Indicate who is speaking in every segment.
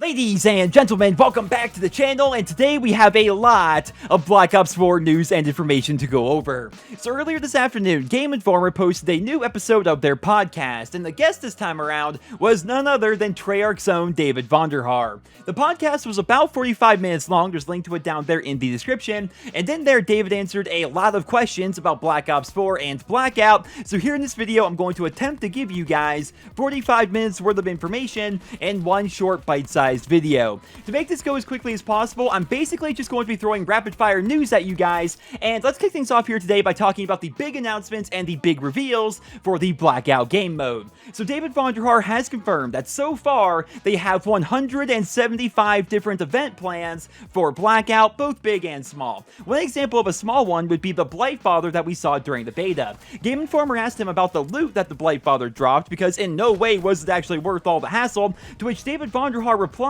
Speaker 1: Ladies and gentlemen, welcome back to the channel, and today we have a lot of Black Ops 4 news and information to go over. So earlier this afternoon, GameInformer posted a new episode of their podcast, and the guest this time around was none other than Treyarch's own David Vonderhaar. The podcast was about 45 minutes long, there's a link to it down there in the description, and in there David answered a lot of questions about Black Ops 4 and Blackout, so here in this video I'm going to attempt to give you guys 45 minutes worth of information in one short bite-sized video. To make this go as quickly as possible, I'm basically just going to be throwing rapid fire news at you guys, and let's kick things off here today by talking about the big announcements and the big reveals for the Blackout game mode. So David Vonderhaar has confirmed that so far they have 175 different event plans for Blackout, both big and small. One example of a small one would be the Blightfather that we saw during the beta. GameInformer asked him about the loot that the Blightfather dropped because in no way was it actually worth all the hassle, to which David Vonderhaar replied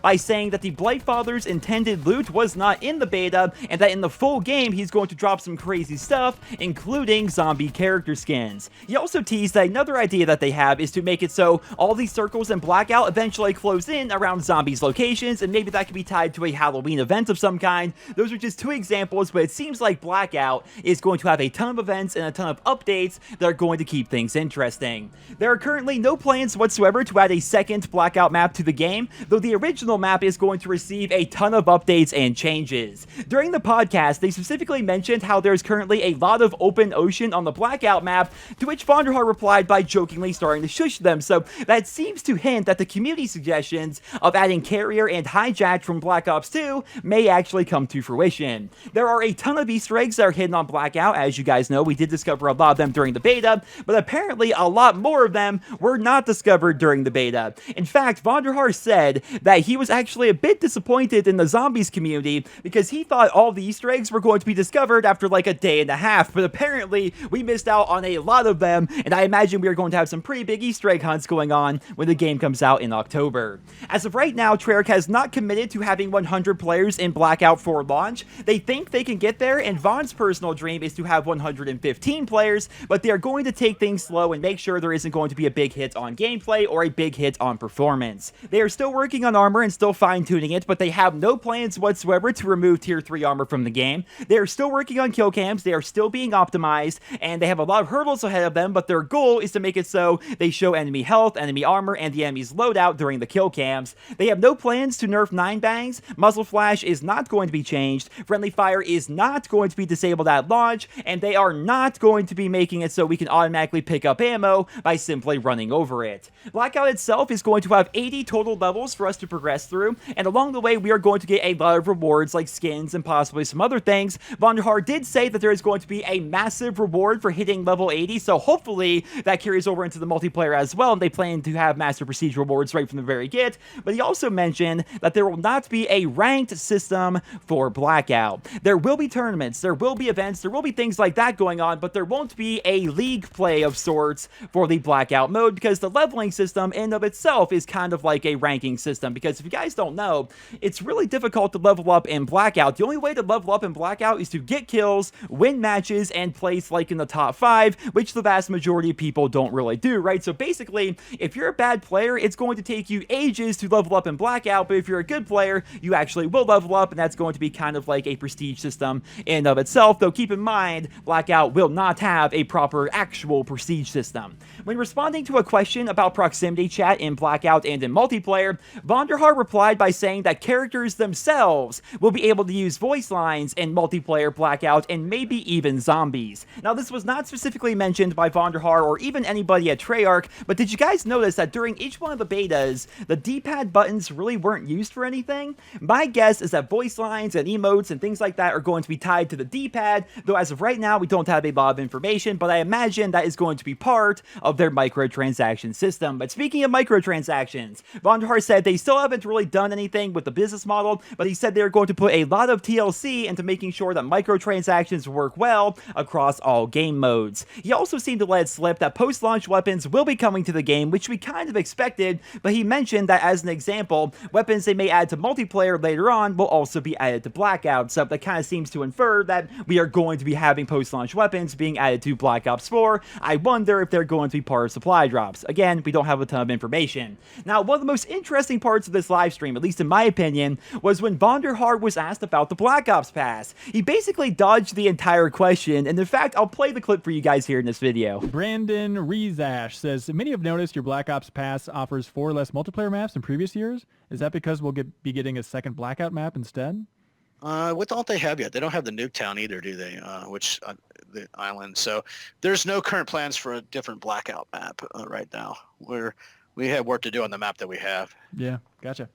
Speaker 1: by saying that the Blightfather's intended loot was not in the beta, and that in the full game he's going to drop some crazy stuff, including zombie character skins. He also teased that another idea that they have is to make it so all these circles in Blackout eventually close in around zombies' locations, and maybe that could be tied to a Halloween event of some kind. Those are just two examples, but it seems like Blackout is going to have a ton of events and a ton of updates that are going to keep things interesting. There are currently no plans whatsoever to add a second Blackout map to the game, though the original map is going to receive a ton of updates and changes. During the podcast, they specifically mentioned how there's currently a lot of open ocean on the Blackout map, to which Vonderhaar replied by jokingly starting to shush them, so that seems to hint that the community suggestions of adding Carrier and Hijacked from Black Ops 2 may actually come to fruition. There are a ton of Easter eggs that are hidden on Blackout. As you guys know, we did discover a lot of them during the beta, but apparently a lot more of them were not discovered during the beta. In fact, Vonderhaar said that he was actually a bit disappointed in the zombies community because he thought all the Easter eggs were going to be discovered after like a day and a half, but apparently we missed out on a lot of them, and I imagine we are going to have some pretty big Easter egg hunts going on when the game comes out in October. As of right now, Treyarch has not committed to having 100 players in Blackout for launch. They think they can get there, and Von's personal dream is to have 115 players, but they are going to take things slow and make sure there isn't going to be a big hit on gameplay or a big hit on performance. They are still working on armor and still fine-tuning it, but they have no plans whatsoever to remove tier 3 armor from the game. They are still working on kill cams, they are still being optimized, and they have a lot of hurdles ahead of them, but their goal is to make it so they show enemy health, enemy armor, and the enemy's loadout during the kill cams. They have no plans to nerf 9-bangs, muzzle flash is not going to be changed, friendly fire is not going to be disabled at launch, and they are not going to be making it so we can automatically pick up ammo by simply running over it. Blackout itself is going to have 80 total levels for us to progress through, and along the way we are going to get a lot of rewards like skins and possibly some other things. Vonderhaar did say that there is going to be a massive reward for hitting level 80, so hopefully that carries over into the multiplayer as well, and they plan to have Master Prestige rewards right from the very get. But he also mentioned that there will not be a ranked system for Blackout. There will be tournaments, there will be events, there will be things like that going on, but there won't be a league play of sorts for the Blackout mode, because the leveling system in of itself is kind of like a ranking system, because if you guys don't know, it's really difficult to level up in Blackout. The only way to level up in Blackout is to get kills, win matches, and place like in the top 5, which the vast majority of people don't really do, right? So basically, if you're a bad player, it's going to take you ages to level up in Blackout, but if you're a good player, you actually will level up, and that's going to be kind of like a prestige system in of itself, though keep in mind, Blackout will not have a proper actual prestige system. When responding to a question about proximity chat in Blackout and in multiplayer, Vonderhaar replied by saying that characters themselves will be able to use voice lines in multiplayer Blackout and maybe even zombies. Now, this was not specifically mentioned by Vonderhaar or even anybody at Treyarch, but did you guys notice that during each one of the betas, the D-pad buttons really weren't used for anything? My guess is that voice lines and emotes and things like that are going to be tied to the D-pad, though as of right now, we don't have a lot of information, but I imagine that is going to be part of their microtransaction system. But speaking of microtransactions, Vonderhaar said they still haven't really done anything with the business model, but he said they're going to put a lot of TLC into making sure that microtransactions work well across all game modes. He also seemed to let it slip that post-launch weapons will be coming to the game, which we kind of expected, but he mentioned that as an example, weapons they may add to multiplayer later on will also be added to Blackout, so that kind of seems to infer that we are going to be having post-launch weapons being added to Black Ops 4. I wonder if they're going to be part of supply drops. Again, we don't have a ton of information. Now, one of the most interesting interesting parts of this live stream, at least in my opinion, was when Vonderhaar was asked about the Black Ops Pass. He basically dodged the entire question, and in fact, I'll play the clip for you guys here in this video.
Speaker 2: Brandon Rezash says, many have noticed your Black Ops Pass offers 4 less multiplayer maps than previous years. Is that because we'll be getting a second Blackout map instead?
Speaker 3: What don't they have yet? They don't have the Nuketown either, do they? The island. So there's no current plans for a different Blackout map right now. We have work to do on the map that we have.
Speaker 2: Yeah, gotcha.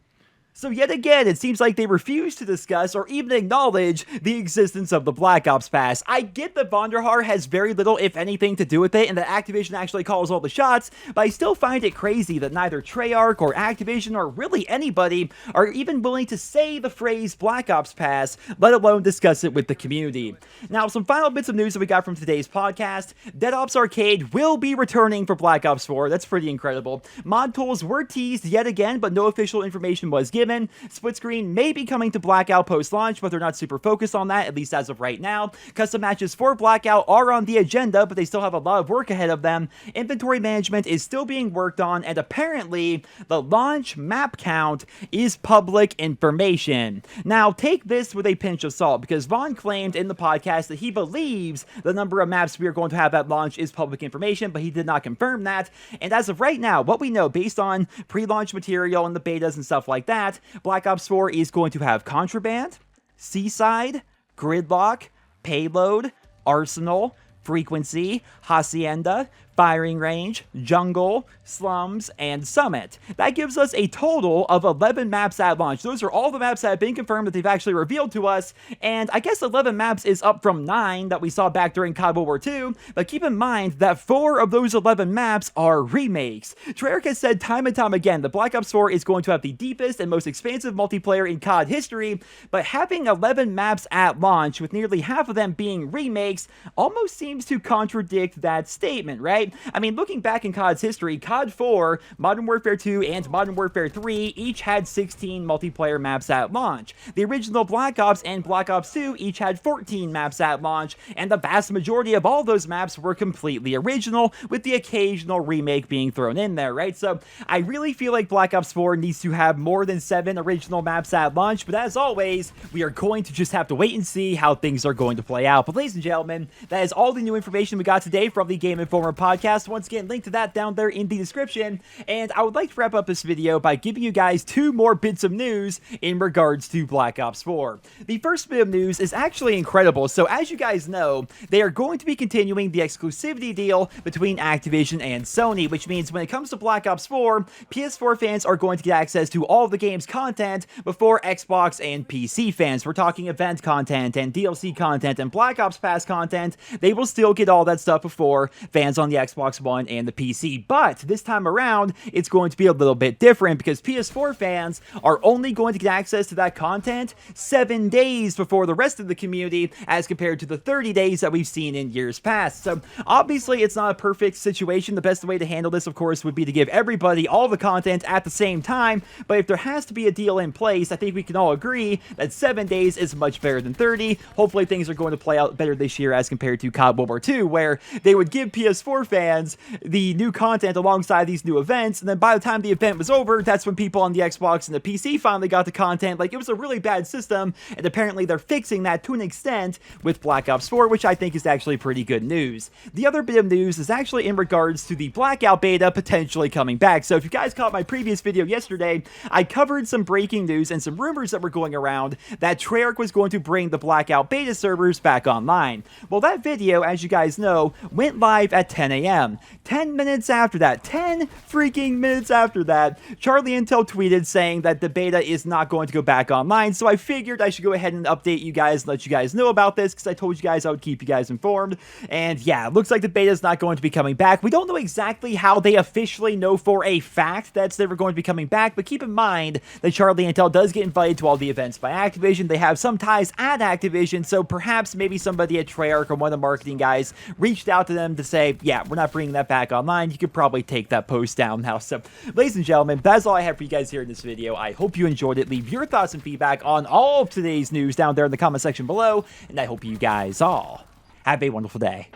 Speaker 1: So yet again, it seems like they refuse to discuss or even acknowledge the existence of the Black Ops Pass. I get that Vonderhaar has very little, if anything, to do with it, and that Activision actually calls all the shots, but I still find it crazy that neither Treyarch or Activision or really anybody are even willing to say the phrase Black Ops Pass, let alone discuss it with the community. Now, some final bits of news that we got from today's podcast. Dead Ops Arcade will be returning for Black Ops 4. That's pretty incredible. Mod tools were teased yet again, but no official information was given. Split screen may be coming to Blackout post-launch, but they're not super focused on that, at least as of right now. Custom matches for Blackout are on the agenda, but they still have a lot of work ahead of them. Inventory management is still being worked on, and apparently, the launch map count is public information. Now, take this with a pinch of salt, because Vaughn claimed in the podcast that he believes the number of maps we are going to have at launch is public information, but he did not confirm that. And as of right now, what we know based on pre-launch material and the betas and stuff like that, Black Ops 4 is going to have Contraband, Seaside, Gridlock, Payload, Arsenal, Frequency, Hacienda, Firing Range, Jungle, Slums, and Summit. That gives us a total of 11 maps at launch. Those are all the maps that have been confirmed that they've actually revealed to us, and I guess 11 maps is up from 9 that we saw back during COD World War II, but keep in mind that 4 of those 11 maps are remakes. Treyarch has said time and time again that Black Ops 4 is going to have the deepest and most expansive multiplayer in COD history, but having 11 maps at launch, with nearly half of them being remakes, almost seems to contradict that statement, right? I mean, looking back in COD's history, COD 4, Modern Warfare 2, and Modern Warfare 3 each had 16 multiplayer maps at launch. The original Black Ops and Black Ops 2 each had 14 maps at launch, and the vast majority of all those maps were completely original, with the occasional remake being thrown in there, right? So I really feel like Black Ops 4 needs to have more than 7 original maps at launch, but as always, we are going to just have to wait and see how things are going to play out. But ladies and gentlemen, that is all the new information we got today from the Game Informer podcast. Once again, link to that down there in the description. And I would like to wrap up this video by giving you guys 2 more bits of news in regards to Black Ops 4. The first bit of news is actually incredible. So as you guys know, they are going to be continuing the exclusivity deal between Activision and Sony, which means when it comes to Black Ops 4, PS4 fans are going to get access to all of the game's content before Xbox and PC fans. We're talking event content and DLC content and Black Ops Pass content. They will still get all that stuff before fans on the Xbox One and the PC, but this time around, it's going to be a little bit different because PS4 fans are only going to get access to that content 7 days before the rest of the community, as compared to the 30 days that we've seen in years past. So obviously, it's not a perfect situation. The best way to handle this, of course, would be to give everybody all the content at the same time, but if there has to be a deal in place, I think we can all agree that 7 days is much better than 30. Hopefully, things are going to play out better this year as compared to COD World War II, where they would give PS4 fans the new content alongside these new events, and then by the time the event was over, that's when people on the Xbox and the PC finally got the content. Like, it was a really bad system, and apparently they're fixing that to an extent with Black Ops 4, which I think is actually pretty good news. The other bit of news is actually in regards to the Blackout beta potentially coming back. So if you guys caught my previous video yesterday, I covered some breaking news and some rumors that were going around that Treyarch was going to bring the Blackout beta servers back online. Well, that video, as you guys know, went live at 10 a.m. 10 minutes after that, 10 freaking minutes after that, Charlie Intel tweeted saying that the beta is not going to go back online, so I figured I should go ahead and update you guys and let you guys know about this, because I told you guys I would keep you guys informed. And yeah, it looks like the beta is not going to be coming back. We don't know exactly how they officially know for a fact that's never going to be coming back, but keep in mind that Charlie Intel does get invited to all the events by Activision. They have some ties at Activision, so perhaps maybe somebody at Treyarch or one of the marketing guys reached out to them to say, yeah, we're not bringing that back online. You could probably take that post down now. So, ladies and gentlemen, that's all I have for you guys here in this video. I hope you enjoyed it. Leave your thoughts and feedback on all of today's news down there in the comment section below, and I hope you guys all have a wonderful day.